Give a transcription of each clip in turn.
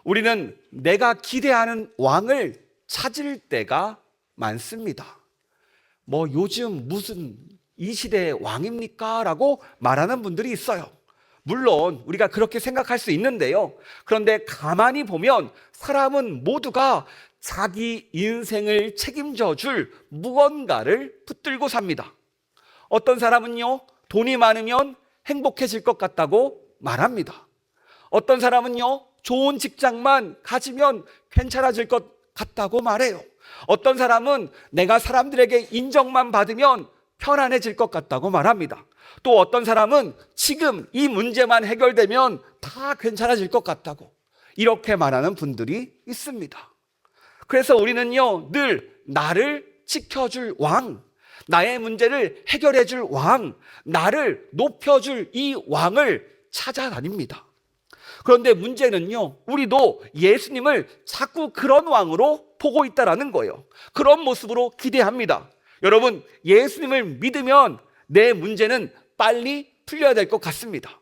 우리는 내가 기대하는 왕을 찾을 때가 많습니다. 요즘 무슨 이 시대의 왕입니까? 라고 말하는 분들이 있어요. 물론 우리가 그렇게 생각할 수 있는데요. 그런데 가만히 보면 사람은 모두가 자기 인생을 책임져 줄 무언가를 붙들고 삽니다. 어떤 사람은요, 돈이 많으면 행복해질 것 같다고 말합니다. 어떤 사람은요, 좋은 직장만 가지면 괜찮아질 것 같다고 말해요. 어떤 사람은 내가 사람들에게 인정만 받으면 편안해질 것 같다고 말합니다. 또 어떤 사람은 지금 이 문제만 해결되면 다 괜찮아질 것 같다고 이렇게 말하는 분들이 있습니다. 그래서 우리는요, 늘 나를 지켜줄 왕, 나의 문제를 해결해줄 왕, 나를 높여줄 이 왕을 찾아다닙니다. 그런데 문제는요, 우리도 예수님을 자꾸 그런 왕으로 보고 있다는 거예요. 그런 모습으로 기대합니다. 여러분, 예수님을 믿으면 내 문제는 빨리 풀려야 될 것 같습니다.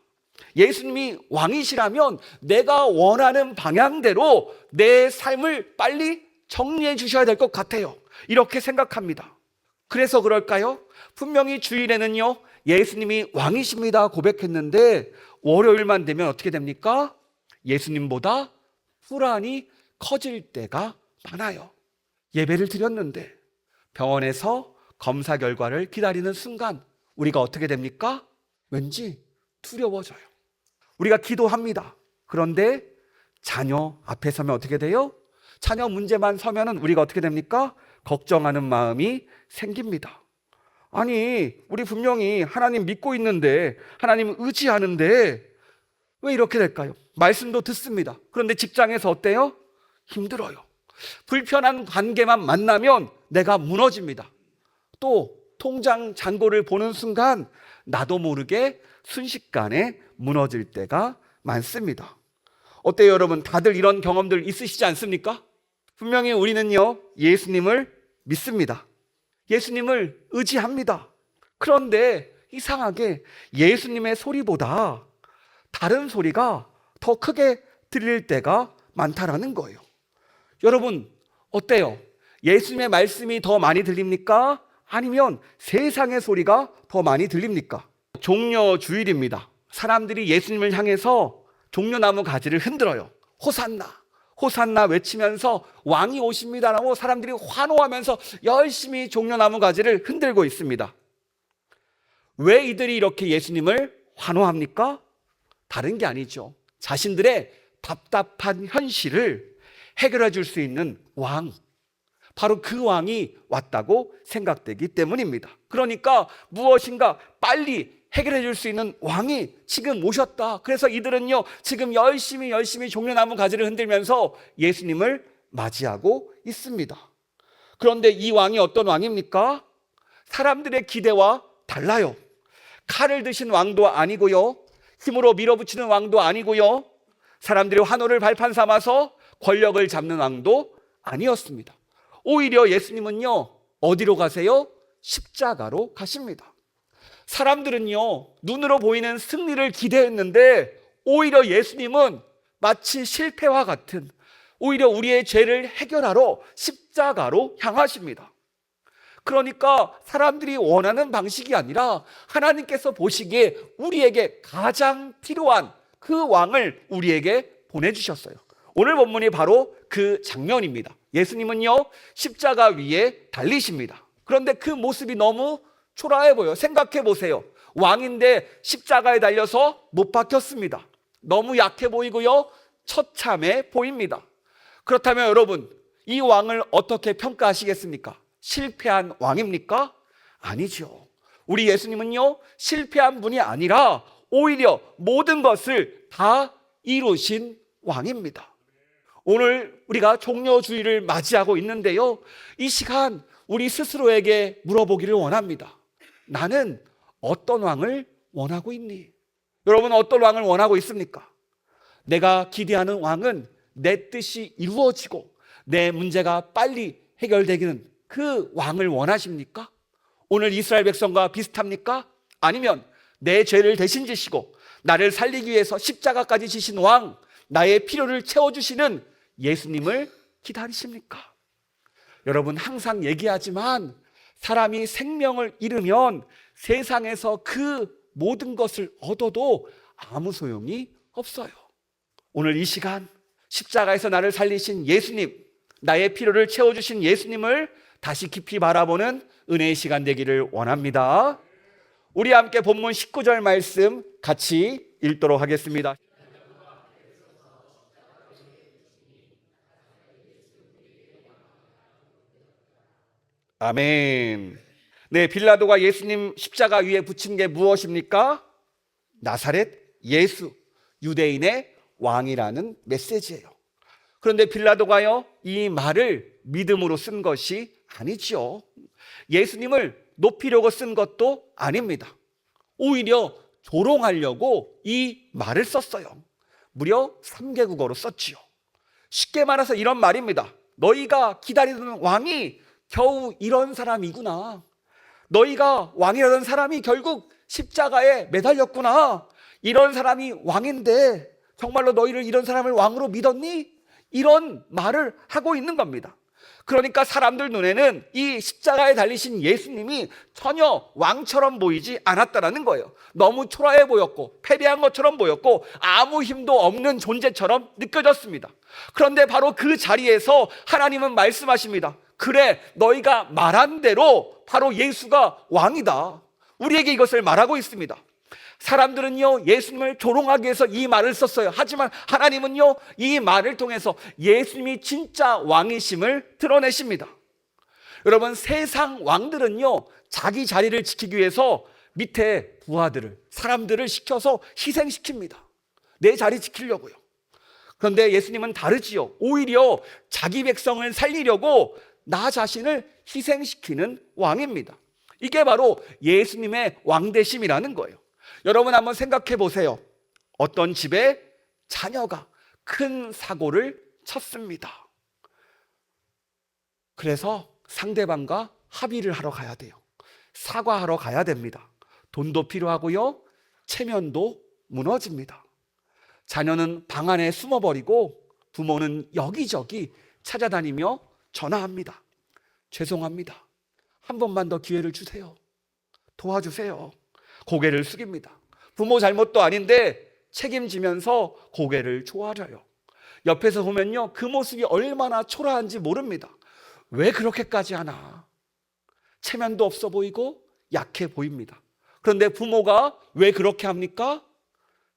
예수님이 왕이시라면 내가 원하는 방향대로 내 삶을 빨리 정리해 주셔야 될 것 같아요. 이렇게 생각합니다. 그래서 그럴까요? 분명히 주일에는요, 예수님이 왕이십니다 고백했는데 월요일만 되면 어떻게 됩니까? 예수님보다 불안이 커질 때가 많아요. 예배를 드렸는데 병원에서 검사 결과를 기다리는 순간 우리가 어떻게 됩니까? 왠지 두려워져요. 우리가 기도합니다. 그런데 자녀 앞에 서면 어떻게 돼요? 자녀 문제만 서면은 우리가 어떻게 됩니까? 걱정하는 마음이 생깁니다. 아니, 우리 분명히 하나님 믿고 있는데, 하나님 의지하는데 왜 이렇게 될까요? 말씀도 듣습니다. 그런데 직장에서 어때요? 힘들어요. 불편한 관계만 만나면 내가 무너집니다. 또 통장 잔고를 보는 순간 나도 모르게 순식간에 무너질 때가 많습니다. 어때요, 여러분? 다들 이런 경험들 있으시지 않습니까? 분명히 우리는요, 예수님을 믿습니다. 예수님을 의지합니다. 그런데 이상하게 예수님의 소리보다 다른 소리가 더 크게 들릴 때가 많다라는 거예요. 여러분, 어때요? 예수님의 말씀이 더 많이 들립니까? 아니면 세상의 소리가 더 많이 들립니까? 종려 주일입니다. 사람들이 예수님을 향해서 종려나무 가지를 흔들어요. 호산나, 호산나 외치면서 왕이 오십니다라고 사람들이 환호하면서 열심히 종려나무 가지를 흔들고 있습니다. 왜 이들이 이렇게 예수님을 환호합니까? 다른 게 아니죠. 자신들의 답답한 현실을 해결해 줄 수 있는 왕, 바로 그 왕이 왔다고 생각되기 때문입니다. 그러니까 무엇인가 빨리 해결해 줄 수 있는 왕이 지금 오셨다. 그래서 이들은요, 지금 열심히 종려나무 가지를 흔들면서 예수님을 맞이하고 있습니다. 그런데 이 왕이 어떤 왕입니까? 사람들의 기대와 달라요. 칼을 드신 왕도 아니고요, 힘으로 밀어붙이는 왕도 아니고요, 사람들의 환호를 발판 삼아서 권력을 잡는 왕도 아니었습니다. 오히려 예수님은요, 어디로 가세요? 십자가로 가십니다. 사람들은요, 눈으로 보이는 승리를 기대했는데 오히려 예수님은 마치 실패와 같은, 오히려 우리의 죄를 해결하러 십자가로 향하십니다. 그러니까 사람들이 원하는 방식이 아니라 하나님께서 보시기에 우리에게 가장 필요한 그 왕을 우리에게 보내주셨어요. 오늘 본문이 바로 그 장면입니다. 예수님은요, 십자가 위에 달리십니다. 그런데 그 모습이 너무 초라해 보여요. 생각해 보세요. 왕인데 십자가에 달려서 못 박혔습니다. 너무 약해 보이고요, 처참해 보입니다. 그렇다면 여러분, 이 왕을 어떻게 평가하시겠습니까? 실패한 왕입니까? 아니죠. 우리 예수님은요, 실패한 분이 아니라 오히려 모든 것을 다 이루신 왕입니다. 오늘 우리가 종려주일을 맞이하고 있는데요, 이 시간 우리 스스로에게 물어보기를 원합니다. 나는 어떤 왕을 원하고 있니? 여러분, 어떤 왕을 원하고 있습니까? 내가 기대하는 왕은 내 뜻이 이루어지고 내 문제가 빨리 해결되기는 그 왕을 원하십니까? 오늘 이스라엘 백성과 비슷합니까? 아니면 내 죄를 대신 지시고 나를 살리기 위해서 십자가까지 지신 왕, 나의 필요를 채워주시는 예수님을 기다리십니까? 여러분, 항상 얘기하지만 사람이 생명을 잃으면 세상에서 그 모든 것을 얻어도 아무 소용이 없어요. 오늘 이 시간 십자가에서 나를 살리신 예수님, 나의 필요를 채워주신 예수님을 다시 깊이 바라보는 은혜의 시간 되기를 원합니다. 우리 함께 본문 19절 말씀 같이 읽도록 하겠습니다. 아멘. 네, 빌라도가 예수님 십자가 위에 붙인 게 무엇입니까? 나사렛 예수, 유대인의 왕이라는 메시지예요. 그런데 빌라도가요, 이 말을 믿음으로 쓴 것이 아니죠. 예수님을 높이려고 쓴 것도 아닙니다. 오히려 조롱하려고 이 말을 썼어요. 무려 3개국어로 썼지요. 쉽게 말해서 이런 말입니다. 너희가 기다리던 왕이 겨우 이런 사람이구나. 너희가 왕이라던 사람이 결국 십자가에 매달렸구나. 이런 사람이 왕인데 정말로 너희를 이런 사람을 왕으로 믿었니? 이런 말을 하고 있는 겁니다. 그러니까 사람들 눈에는 이 십자가에 달리신 예수님이 전혀 왕처럼 보이지 않았다는 거예요. 너무 초라해 보였고 패배한 것처럼 보였고 아무 힘도 없는 존재처럼 느껴졌습니다. 그런데 바로 그 자리에서 하나님은 말씀하십니다. 그래, 너희가 말한 대로 바로 예수가 왕이다. 우리에게 이것을 말하고 있습니다. 사람들은요, 예수님을 조롱하기 위해서 이 말을 썼어요. 하지만 하나님은요, 이 말을 통해서 예수님이 진짜 왕이심을 드러내십니다. 여러분, 세상 왕들은요, 자기 자리를 지키기 위해서 밑에 부하들을, 사람들을 시켜서 희생시킵니다. 내 자리 지키려고요. 그런데 예수님은 다르지요. 오히려 자기 백성을 살리려고 나 자신을 희생시키는 왕입니다. 이게 바로 예수님의 왕되심이라는 거예요. 여러분 한번 생각해 보세요. 어떤 집에 자녀가 큰 사고를 쳤습니다. 그래서 상대방과 합의를 하러 가야 돼요. 사과하러 가야 됩니다. 돈도 필요하고요, 체면도 무너집니다. 자녀는 방 안에 숨어버리고 부모는 여기저기 찾아다니며 전화합니다. 죄송합니다. 한 번만 더 기회를 주세요. 도와주세요. 고개를 숙입니다. 부모 잘못도 아닌데 책임지면서 고개를 조아려요. 옆에서 보면요, 그 모습이 얼마나 초라한지 모릅니다. 왜 그렇게까지 하나? 체면도 없어 보이고 약해 보입니다. 그런데 부모가 왜 그렇게 합니까?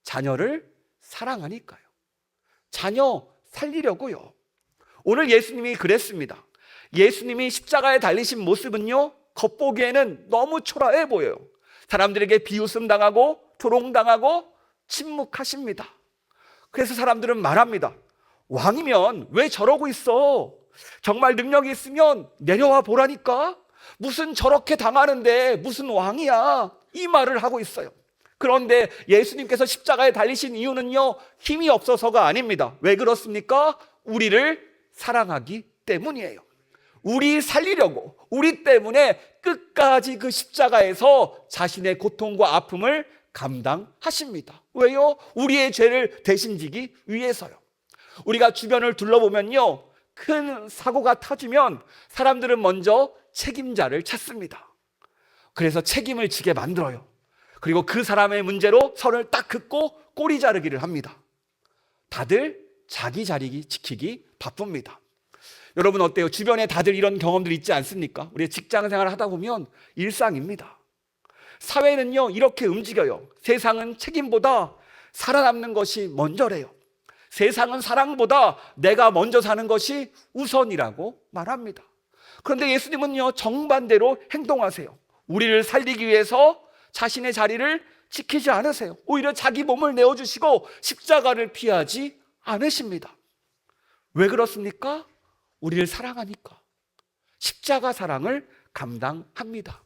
자녀를 사랑하니까요. 자녀 살리려고요. 오늘 예수님이 그랬습니다. 예수님이 십자가에 달리신 모습은요, 겉보기에는 너무 초라해 보여요. 사람들에게 비웃음 당하고 조롱당하고 침묵하십니다. 그래서 사람들은 말합니다. 왕이면 왜 저러고 있어? 정말 능력이 있으면 내려와 보라니까? 무슨 저렇게 당하는데 무슨 왕이야? 이 말을 하고 있어요. 그런데 예수님께서 십자가에 달리신 이유는요, 힘이 없어서가 아닙니다. 왜 그렇습니까? 우리를 사랑하기 때문이에요. 우리 살리려고, 우리 때문에 끝까지 그 십자가에서 자신의 고통과 아픔을 감당하십니다. 왜요? 우리의 죄를 대신 지기 위해서요. 우리가 주변을 둘러보면요, 큰 사고가 터지면 사람들은 먼저 책임자를 찾습니다. 그래서 책임을 지게 만들어요. 그리고 그 사람의 문제로 선을 딱 긋고 꼬리 자르기를 합니다. 다들 자기 자리 지키기 바쁩니다. 여러분 어때요? 주변에 다들 이런 경험들 있지 않습니까? 우리 직장 생활을 하다 보면 일상입니다. 사회는요, 이렇게 움직여요. 세상은 책임보다 살아남는 것이 먼저래요. 세상은 사랑보다 내가 먼저 사는 것이 우선이라고 말합니다. 그런데 예수님은요, 정반대로 행동하세요. 우리를 살리기 위해서 자신의 자리를 지키지 않으세요. 오히려 자기 몸을 내어주시고 십자가를 피하지 않으십니다. 왜 그렇습니까? 우리를 사랑하니까. 십자가 사랑을 감당합니다.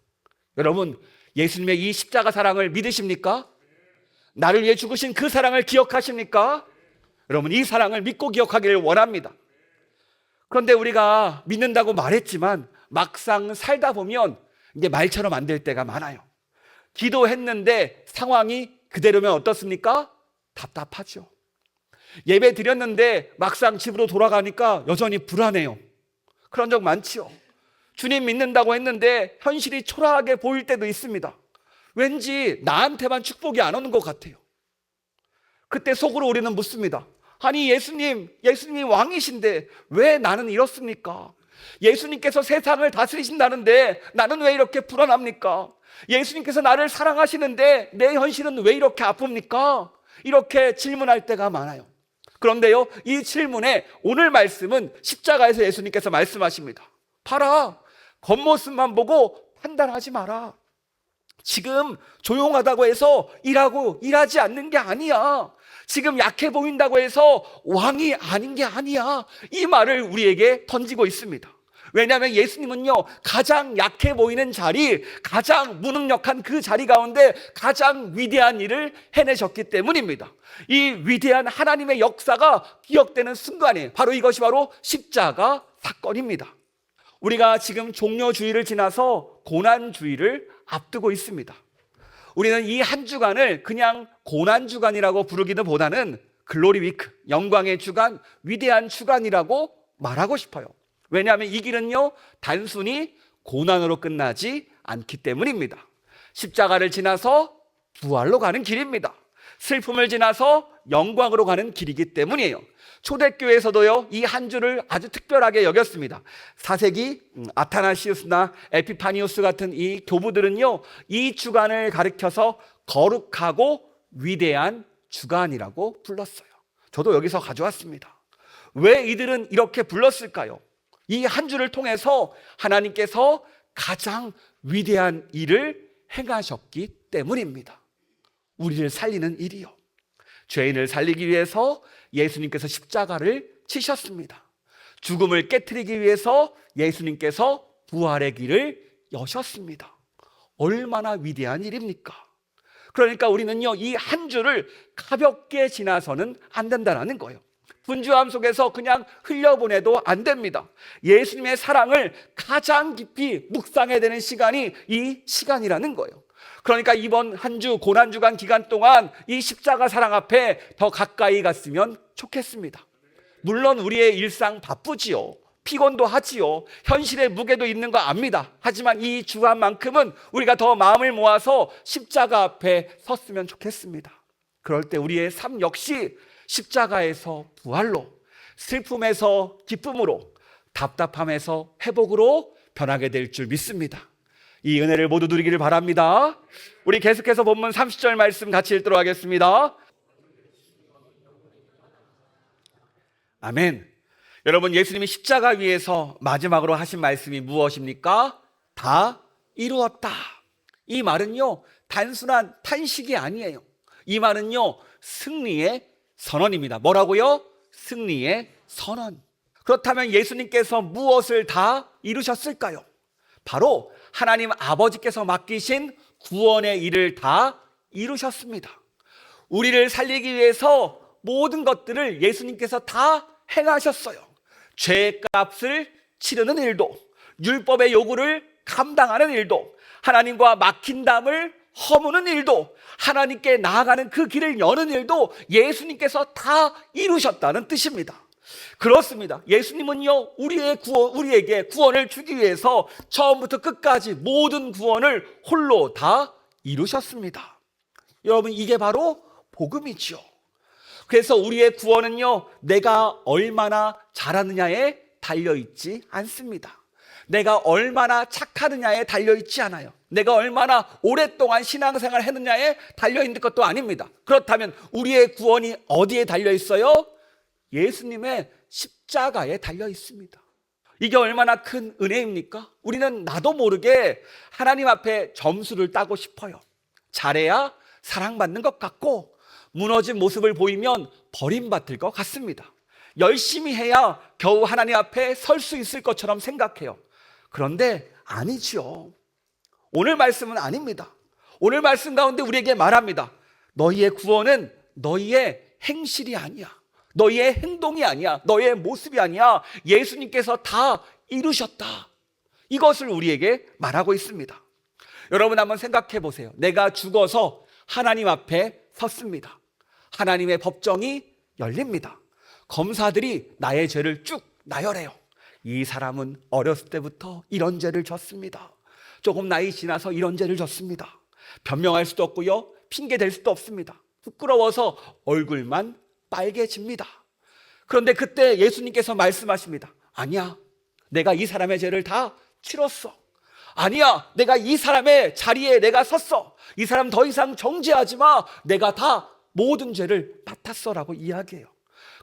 여러분, 예수님의 이 십자가 사랑을 믿으십니까? 나를 위해 죽으신 그 사랑을 기억하십니까? 여러분, 이 사랑을 믿고 기억하기를 원합니다. 그런데 우리가 믿는다고 말했지만 막상 살다 보면 이게 말처럼 안 될 때가 많아요. 기도했는데 상황이 그대로면 어떻습니까? 답답하죠. 예배 드렸는데 막상 집으로 돌아가니까 여전히 불안해요. 그런 적 많지요. 주님 믿는다고 했는데 현실이 초라하게 보일 때도 있습니다. 왠지 나한테만 축복이 안 오는 것 같아요. 그때 속으로 우리는 묻습니다. 아니 예수님 왕이신데 왜 나는 이렇습니까? 예수님께서 세상을 다스리신다는데 나는 왜 이렇게 불안합니까? 예수님께서 나를 사랑하시는데 내 현실은 왜 이렇게 아픕니까? 이렇게 질문할 때가 많아요. 그런데요, 이 질문에 오늘 말씀은 십자가에서 예수님께서 말씀하십니다. 봐라, 겉모습만 보고 판단하지 마라. 지금 조용하다고 해서 일하지 않는 게 아니야. 지금 약해 보인다고 해서 왕이 아닌 게 아니야. 이 말을 우리에게 던지고 있습니다. 왜냐하면 예수님은요, 가장 약해 보이는 자리, 가장 무능력한 그 자리 가운데 가장 위대한 일을 해내셨기 때문입니다. 이 위대한 하나님의 역사가 기억되는 순간에 바로 이것이 바로 십자가 사건입니다. 우리가 지금 종려주의를 지나서 고난주의를 앞두고 있습니다. 우리는 이 한 주간을 그냥 고난주간이라고 부르기는 보다는 글로리 위크, 영광의 주간, 위대한 주간이라고 말하고 싶어요. 왜냐하면 이 길은요, 단순히 고난으로 끝나지 않기 때문입니다. 십자가를 지나서 부활로 가는 길입니다. 슬픔을 지나서 영광으로 가는 길이기 때문이에요. 초대교회에서도요, 이 한 주를 아주 특별하게 여겼습니다. 4세기 아타나시우스나 에피파니우스 같은 이 교부들은요, 이 주간을 가리켜서 거룩하고 위대한 주간이라고 불렀어요. 저도 여기서 가져왔습니다. 왜 이들은 이렇게 불렀을까요? 이 한 주를 통해서 하나님께서 가장 위대한 일을 행하셨기 때문입니다. 우리를 살리는 일이요. 죄인을 살리기 위해서 예수님께서 십자가를 치셨습니다. 죽음을 깨트리기 위해서 예수님께서 부활의 길을 여셨습니다. 얼마나 위대한 일입니까? 그러니까 우리는요, 이 한 주를 가볍게 지나서는 안 된다는 거예요. 분주함 속에서 그냥 흘려보내도 안 됩니다. 예수님의 사랑을 가장 깊이 묵상해야 되는 시간이 이 시간이라는 거예요. 그러니까 이번 한 주 고난주간 기간 동안 이 십자가 사랑 앞에 더 가까이 갔으면 좋겠습니다. 물론 우리의 일상 바쁘지요. 피곤도 하지요. 현실의 무게도 있는 거 압니다. 하지만 이 주간만큼은 우리가 더 마음을 모아서 십자가 앞에 섰으면 좋겠습니다. 그럴 때 우리의 삶 역시 십자가에서 부활로, 슬픔에서 기쁨으로, 답답함에서 회복으로 변하게 될 줄 믿습니다. 이 은혜를 모두 누리기를 바랍니다. 우리 계속해서 본문 30절 말씀 같이 읽도록 하겠습니다. 아멘. 여러분, 예수님이 십자가 위에서 마지막으로 하신 말씀이 무엇입니까? 다 이루었다. 이 말은요, 단순한 탄식이 아니에요. 이 말은요, 승리의 선언입니다. 뭐라고요? 승리의 선언. 그렇다면 예수님께서 무엇을 다 이루셨을까요? 바로 하나님 아버지께서 맡기신 구원의 일을 다 이루셨습니다. 우리를 살리기 위해서 모든 것들을 예수님께서 다 행하셨어요. 죄의 값을 치르는 일도, 율법의 요구를 감당하는 일도, 하나님과 막힌 담을 허무는 일도, 하나님께 나아가는 그 길을 여는 일도 예수님께서 다 이루셨다는 뜻입니다. 그렇습니다. 예수님은요, 우리에게 구원을 주기 위해서 처음부터 끝까지 모든 구원을 홀로 다 이루셨습니다. 여러분, 이게 바로 복음이죠. 그래서 우리의 구원은요, 내가 얼마나 잘하느냐에 달려있지 않습니다. 내가 얼마나 착하느냐에 달려있지 않아요. 내가 얼마나 오랫동안 신앙생활을 했느냐에 달려있는 것도 아닙니다. 그렇다면 우리의 구원이 어디에 달려있어요? 예수님의 십자가에 달려있습니다. 이게 얼마나 큰 은혜입니까? 우리는 나도 모르게 하나님 앞에 점수를 따고 싶어요. 잘해야 사랑받는 것 같고, 무너진 모습을 보이면 버림받을 것 같습니다. 열심히 해야 겨우 하나님 앞에 설 수 있을 것처럼 생각해요. 그런데 아니죠. 오늘 말씀은 아닙니다. 오늘 말씀 가운데 우리에게 말합니다. 너희의 구원은 너희의 행실이 아니야. 너희의 행동이 아니야. 너희의 모습이 아니야. 예수님께서 다 이루셨다. 이것을 우리에게 말하고 있습니다. 여러분, 한번 생각해 보세요. 내가 죽어서 하나님 앞에 섰습니다. 하나님의 법정이 열립니다. 검사들이 나의 죄를 쭉 나열해요. 이 사람은 어렸을 때부터 이런 죄를 졌습니다. 조금 나이 지나서 이런 죄를 졌습니다. 변명할 수도 없고요, 핑계 댈 수도 없습니다. 부끄러워서 얼굴만 빨개집니다. 그런데 그때 예수님께서 말씀하십니다. 아니야, 내가 이 사람의 죄를 다 치렀어. 아니야, 내가 이 사람의 자리에 내가 섰어. 이 사람 더 이상 정죄하지 마. 내가 다 모든 죄를 맡았어 라고 이야기해요.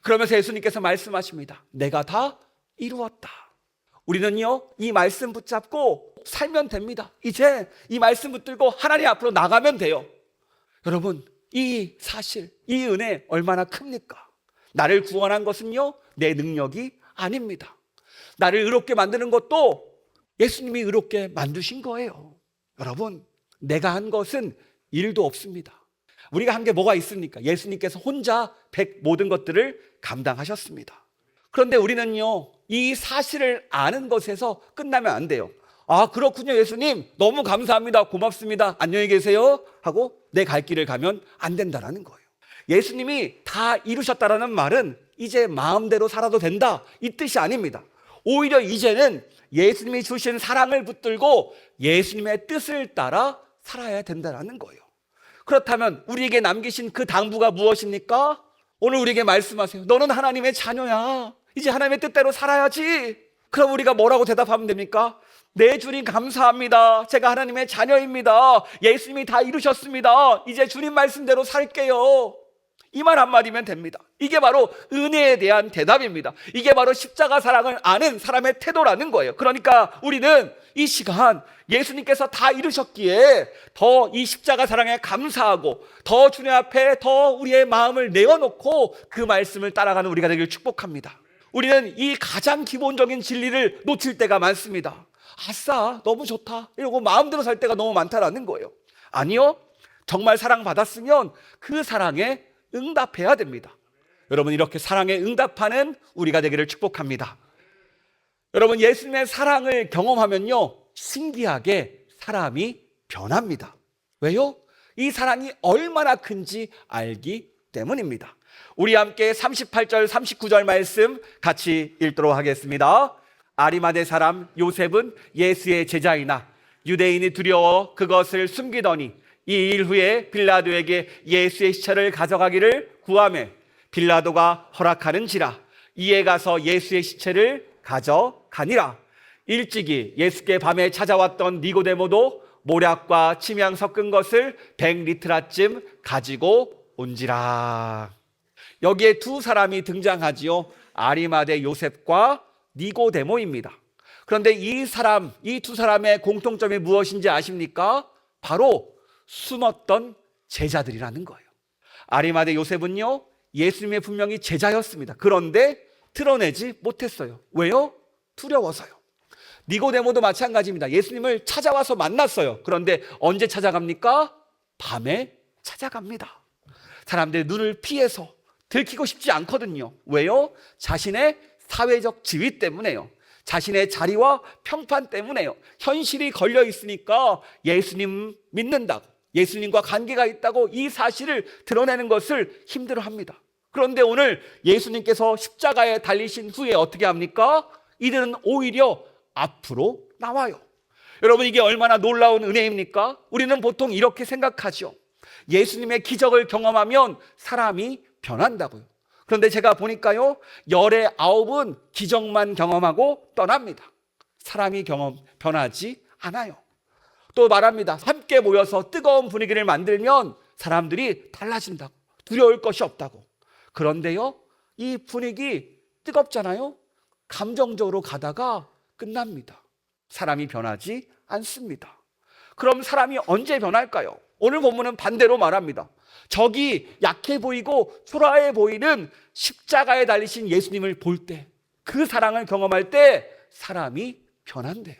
그러면서 예수님께서 말씀하십니다. 내가 다 이루었다. 우리는요, 이 말씀 붙잡고 살면 됩니다. 이제 이 말씀 붙들고 하나님 앞으로 나가면 돼요. 여러분, 이 사실, 이 은혜 얼마나 큽니까? 나를 구원한 것은요, 내 능력이 아닙니다. 나를 의롭게 만드는 것도 예수님이 의롭게 만드신 거예요. 여러분, 내가 한 것은 일도 없습니다. 우리가 한 게 뭐가 있습니까? 예수님께서 혼자 모든 것들을 감당하셨습니다. 그런데 우리는요, 이 사실을 아는 것에서 끝나면 안 돼요. 아, 그렇군요, 예수님. 너무 감사합니다. 고맙습니다. 안녕히 계세요. 하고 내 갈 길을 가면 안 된다라는 거예요. 예수님이 다 이루셨다라는 말은 이제 마음대로 살아도 된다, 이 뜻이 아닙니다. 오히려 이제는 예수님이 주신 사랑을 붙들고 예수님의 뜻을 따라 살아야 된다는 거예요. 그렇다면 우리에게 남기신 그 당부가 무엇입니까? 오늘 우리에게 말씀하세요. 너는 하나님의 자녀야. 이제 하나님의 뜻대로 살아야지. 그럼 우리가 뭐라고 대답하면 됩니까? 네, 주님 감사합니다. 제가 하나님의 자녀입니다. 예수님이 다 이루셨습니다. 이제 주님 말씀대로 살게요. 이 말 한마디면 됩니다. 이게 바로 은혜에 대한 대답입니다. 이게 바로 십자가 사랑을 아는 사람의 태도라는 거예요. 그러니까 우리는 이 시간 예수님께서 다 이루셨기에 더 이 십자가 사랑에 감사하고 더 주님 앞에 더 우리의 마음을 내어놓고 그 말씀을 따라가는 우리가 되길 축복합니다. 우리는 이 가장 기본적인 진리를 놓칠 때가 많습니다. 아싸, 너무 좋다, 이러고 마음대로 살 때가 너무 많다라는 거예요. 아니요, 정말 사랑받았으면 그 사랑에 응답해야 됩니다. 여러분, 이렇게 사랑에 응답하는 우리가 되기를 축복합니다. 여러분, 예수님의 사랑을 경험하면요, 신기하게 사람이 변합니다. 왜요? 이 사랑이 얼마나 큰지 알기 때문입니다. 우리 함께 38절 39절 말씀 같이 읽도록 하겠습니다. 아리마대 사람 요셉은 예수의 제자이나 유대인이 두려워 그것을 숨기더니 이 일 후에 빌라도에게 예수의 시체를 가져가기를 구하매 빌라도가 허락하는지라 이에 가서 예수의 시체를 가져가니라. 일찍이 예수께 밤에 찾아왔던 니고데모도 모략과 침향 섞은 것을 100리트라쯤 가지고 온지라. 여기에 두 사람이 등장하지요. 아리마대 요셉과 니고데모입니다. 그런데 이 두 사람의 공통점이 무엇인지 아십니까? 바로 숨었던 제자들이라는 거예요. 아리마대 요셉은요, 예수님의 분명히 제자였습니다. 그런데 드러내지 못했어요. 왜요? 두려워서요. 니고데모도 마찬가지입니다. 예수님을 찾아와서 만났어요. 그런데 언제 찾아갑니까? 밤에 찾아갑니다. 사람들의 눈을 피해서 들키고 싶지 않거든요. 왜요? 자신의 사회적 지위 때문에요. 자신의 자리와 평판 때문에요. 현실이 걸려 있으니까 예수님 믿는다고, 예수님과 관계가 있다고 이 사실을 드러내는 것을 힘들어합니다. 그런데 오늘 예수님께서 십자가에 달리신 후에 어떻게 합니까? 이들은 오히려 앞으로 나와요. 여러분, 이게 얼마나 놀라운 은혜입니까? 우리는 보통 이렇게 생각하죠. 예수님의 기적을 경험하면 사람이 변한다고요. 그런데 제가 보니까요, 19은 기적만 경험하고 떠납니다. 사람이 변하지 않아요. 또 말합니다. 함께 모여서 뜨거운 분위기를 만들면 사람들이 달라진다고, 두려울 것이 없다고. 그런데요, 이 분위기 뜨겁잖아요. 감정적으로 가다가 끝납니다. 사람이 변하지 않습니다. 그럼 사람이 언제 변할까요? 오늘 본문은 반대로 말합니다. 저기 약해 보이고 초라해 보이는 십자가에 달리신 예수님을 볼 때, 그 사랑을 경험할 때 사람이 변한대요.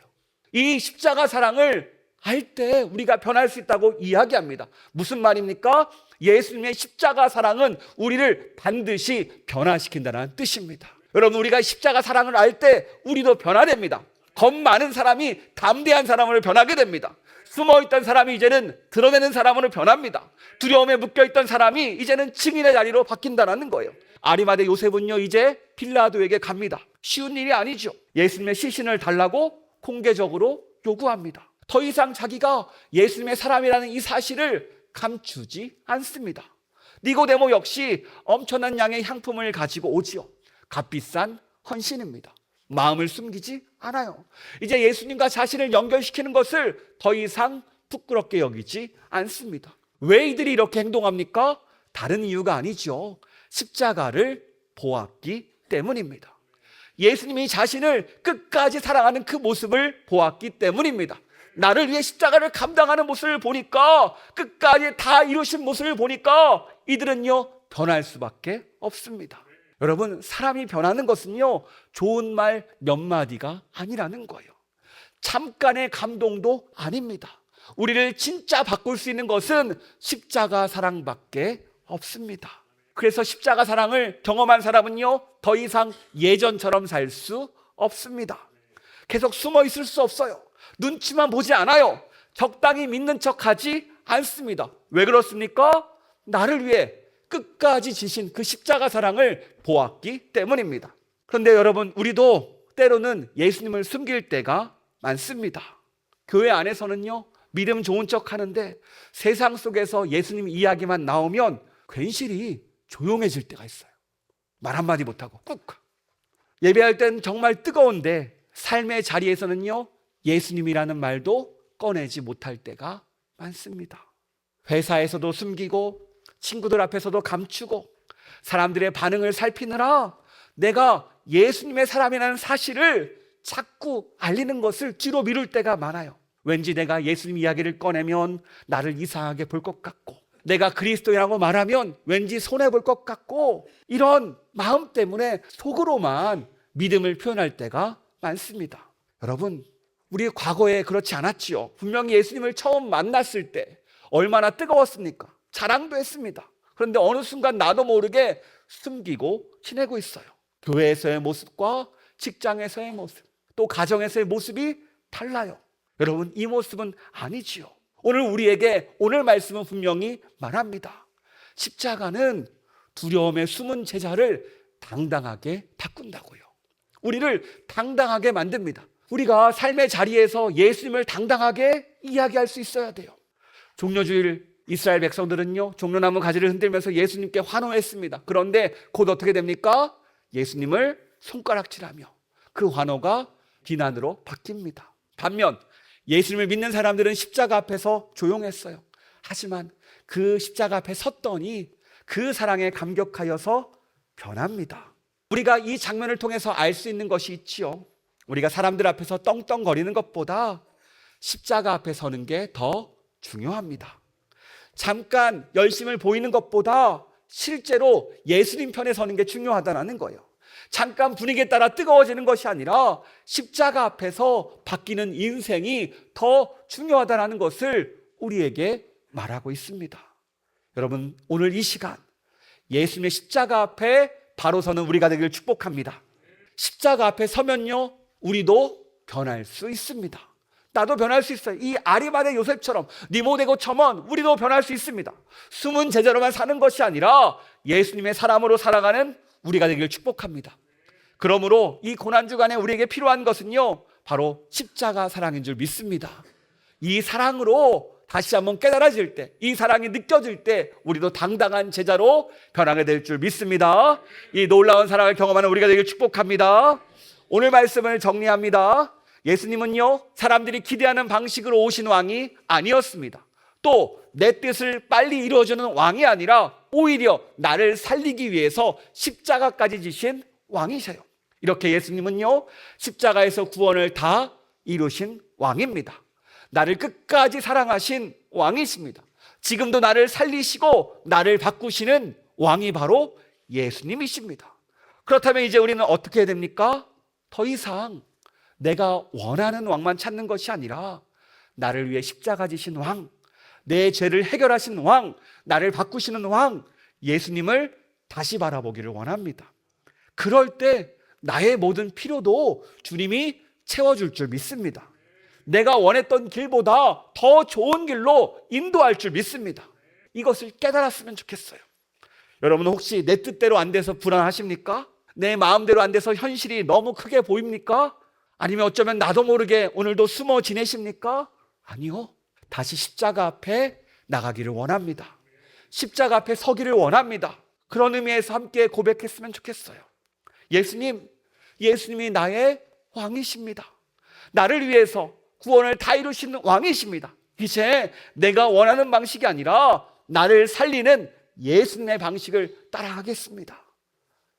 이 십자가 사랑을 알 때 우리가 변할 수 있다고 이야기합니다. 무슨 말입니까? 예수님의 십자가 사랑은 우리를 반드시 변화시킨다는 뜻입니다. 여러분, 우리가 십자가 사랑을 알 때 우리도 변화됩니다. 겁 많은 사람이 담대한 사람으로 변하게 됩니다. 숨어있던 사람이 이제는 드러내는 사람으로 변합니다. 두려움에 묶여있던 사람이 이제는 증인의 자리로 바뀐다는 거예요. 아리마대 요셉은요 이제 빌라도에게 갑니다. 쉬운 일이 아니죠. 예수님의 시신을 달라고 공개적으로 요구합니다. 더 이상 자기가 예수님의 사람이라는 이 사실을 감추지 않습니다. 니고데모 역시 엄청난 양의 향품을 가지고 오지요. 값비싼 헌신입니다. 마음을 숨기지 않아요. 이제 예수님과 자신을 연결시키는 것을 더 이상 부끄럽게 여기지 않습니다. 왜 이들이 이렇게 행동합니까? 다른 이유가 아니죠. 십자가를 보았기 때문입니다. 예수님이 자신을 끝까지 사랑하는 그 모습을 보았기 때문입니다. 나를 위해 십자가를 감당하는 모습을 보니까, 끝까지 다 이루신 모습을 보니까 이들은요 변할 수밖에 없습니다. 여러분, 사람이 변하는 것은요 좋은 말 몇 마디가 아니라는 거예요. 잠깐의 감동도 아닙니다. 우리를 진짜 바꿀 수 있는 것은 십자가 사랑밖에 없습니다. 그래서 십자가 사랑을 경험한 사람은요 더 이상 예전처럼 살 수 없습니다. 계속 숨어 있을 수 없어요. 눈치만 보지 않아요. 적당히 믿는 척하지 않습니다. 왜 그렇습니까? 나를 위해 끝까지 지신 그 십자가 사랑을 보았기 때문입니다. 그런데 여러분, 우리도 때로는 예수님을 숨길 때가 많습니다. 교회 안에서는요 믿음 좋은 척 하는데 세상 속에서 예수님 이야기만 나오면 괜시리 조용해질 때가 있어요. 말 한마디 못하고 꾹. 예배할 땐 정말 뜨거운데 삶의 자리에서는요 예수님이라는 말도 꺼내지 못할 때가 많습니다. 회사에서도 숨기고 친구들 앞에서도 감추고 사람들의 반응을 살피느라 내가 예수님의 사람이라는 사실을 자꾸 알리는 것을 뒤로 미룰 때가 많아요. 왠지 내가 예수님 이야기를 꺼내면 나를 이상하게 볼 것 같고, 내가 그리스도인이라고 말하면 왠지 손해볼 것 같고, 이런 마음 때문에 속으로만 믿음을 표현할 때가 많습니다. 여러분, 우리 과거에 그렇지 않았지요. 분명히 예수님을 처음 만났을 때 얼마나 뜨거웠습니까? 자랑도 했습니다. 그런데 어느 순간 나도 모르게 숨기고 지내고 있어요. 교회에서의 모습과 직장에서의 모습, 또 가정에서의 모습이 달라요. 여러분, 이 모습은 아니지요. 오늘 우리에게 오늘 말씀은 분명히 말합니다. 십자가는 두려움에 숨은 제자를 당당하게 바꾼다고요. 우리를 당당하게 만듭니다. 우리가 삶의 자리에서 예수님을 당당하게 이야기할 수 있어야 돼요. 종려주일 이스라엘 백성들은요 종려나무 가지를 흔들면서 예수님께 환호했습니다. 그런데 곧 어떻게 됩니까? 예수님을 손가락질하며 그 환호가 비난으로 바뀝니다. 반면 예수님을 믿는 사람들은 십자가 앞에서 조용했어요. 하지만 그 십자가 앞에 섰더니 그 사랑에 감격하여서 변합니다. 우리가 이 장면을 통해서 알 수 있는 것이 있지요. 우리가 사람들 앞에서 떵떵거리는 것보다 십자가 앞에 서는 게 더 중요합니다. 잠깐 열심을 보이는 것보다 실제로 예수님 편에 서는 게 중요하다는 거예요. 잠깐 분위기에 따라 뜨거워지는 것이 아니라 십자가 앞에서 바뀌는 인생이 더 중요하다는 것을 우리에게 말하고 있습니다. 여러분, 오늘 이 시간 예수님의 십자가 앞에 바로 서는 우리가 되기를 축복합니다. 십자가 앞에 서면요 우리도 변할 수 있습니다. 나도 변할 수 있어요. 이 아리마대 요셉처럼, 니고데모처럼 우리도 변할 수 있습니다. 숨은 제자로만 사는 것이 아니라 예수님의 사람으로 살아가는 우리가 되기를 축복합니다. 그러므로 이 고난주간에 우리에게 필요한 것은요 바로 십자가 사랑인 줄 믿습니다. 이 사랑으로 다시 한번 깨달아질 때, 이 사랑이 느껴질 때 우리도 당당한 제자로 변하게 될 줄 믿습니다. 이 놀라운 사랑을 경험하는 우리가 되기를 축복합니다. 오늘 말씀을 정리합니다. 예수님은요 사람들이 기대하는 방식으로 오신 왕이 아니었습니다. 또 내 뜻을 빨리 이루어주는 왕이 아니라 오히려 나를 살리기 위해서 십자가까지 지신 왕이셔요. 이렇게 예수님은요 십자가에서 구원을 다 이루신 왕입니다. 나를 끝까지 사랑하신 왕이십니다. 지금도 나를 살리시고 나를 바꾸시는 왕이 바로 예수님이십니다. 그렇다면 이제 우리는 어떻게 해야 됩니까? 더 이상 내가 원하는 왕만 찾는 것이 아니라 나를 위해 십자가 지신 왕, 내 죄를 해결하신 왕, 나를 바꾸시는 왕, 예수님을 다시 바라보기를 원합니다. 그럴 때 나의 모든 필요도 주님이 채워줄 줄 믿습니다. 내가 원했던 길보다 더 좋은 길로 인도할 줄 믿습니다. 이것을 깨달았으면 좋겠어요. 여러분 혹시 내 뜻대로 안 돼서 불안하십니까? 내 마음대로 안 돼서 현실이 너무 크게 보입니까? 아니면 어쩌면 나도 모르게 오늘도 숨어 지내십니까? 아니요. 다시 십자가 앞에 나가기를 원합니다. 십자가 앞에 서기를 원합니다. 그런 의미에서 함께 고백했으면 좋겠어요. 예수님이 나의 왕이십니다. 나를 위해서 구원을 다 이루시는 왕이십니다. 이제 내가 원하는 방식이 아니라 나를 살리는 예수님의 방식을 따라가겠습니다.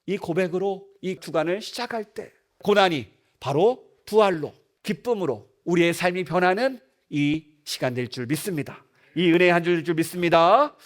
이 고백으로 이 주간을 시작할 때 고난이 바로 부활로, 기쁨으로 우리의 삶이 변하는 이 시간 될 줄 믿습니다. 이 은혜의 한 줄 될 줄 믿습니다.